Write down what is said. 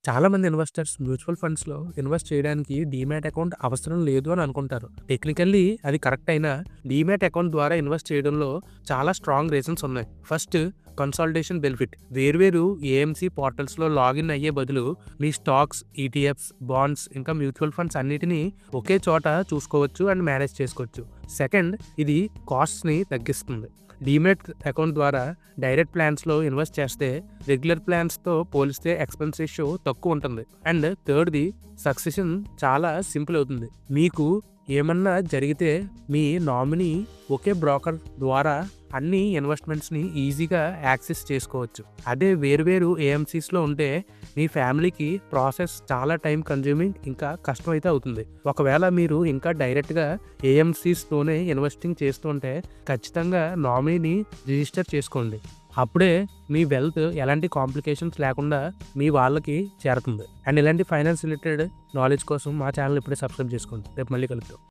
చాలామంది investors mutual ఫండ్స్‌లో invest చేయడానికి డీమ్యాట్ అకౌంట్ అవసరం లేదు అని అనుకుంటారు. టెక్నికల్లీ అది కరెక్ట్ అయినా డీమ్యాట్ అకౌంట్ ద్వారా ఇన్వెస్ట్ చేయడంలో చాలా స్ట్రాంగ్ రీజన్స్ ఉన్నాయి. First consolidation benefit. వేర్వేరు ఏఎంసీ పోర్టల్స్‌లో లాగిన్ అయ్యే బదులు మీ స్టాక్స్, ఈటీఎఫ్స్, బాండ్స్ ఇంకా మ్యూచువల్ ఫండ్స్ అన్నిటిని ఒకే చోట చూసుకోవచ్చు అండ్ మేనేజ్ చేసుకోవచ్చు. సెకండ్, ఇది కాస్ట్స్‌ని తగ్గిస్తుంది. డీమ్యాట్ అకౌంట్ ద్వారా డైరెక్ట్ ప్లాన్స్‌లో ఇన్వెస్ట్ చేస్తే రెగ్యులర్ ప్లాన్స్‌తో పోలిస్తే ఎక్స్‌పెన్స్ రేషియో తక్కువ ఉంటుంది. అండ్ థర్డ్‌ది సక్సెషన్ చాలా సింపుల్ అవుతుంది. మీకు ఏమన్నా జరిగితే మీ నామినీ ఒకే బ్రోకర్ ద్వారా అన్ని ఇన్వెస్ట్మెంట్స్‌ని ఈజీగా యాక్సెస్ చేసుకోవచ్చు. అదే వేర్వేరు ఏఎంసీస్‌లో ఉంటే మీ ఫ్యామిలీకి ప్రాసెస్ చాలా టైం కన్జ్యూమింగ్ ఇంకా కష్టమైతే అవుతుంది. ఒకవేళ మీరు ఇంకా డైరెక్ట్‌గా ఏఎంసీస్‌తోనే ఇన్వెస్టింగ్ చేస్తుంటే ఖచ్చితంగా నామినీని రిజిస్టర్ చేసుకోండి. అప్పుడే మీ వెల్త్ ఎలాంటి కాంప్లికేషన్స్ లేకుండా మీ వాళ్ళకి చేరుతుంది. అండ్ ఇలాంటి ఫైనాన్స్ రిలేటెడ్ నాలెడ్జ్ కోసం మా ఛానల్ ఇప్పుడే సబ్స్క్రైబ్ చేసుకోండి. రేపు మళ్ళీ కలుద్దాం.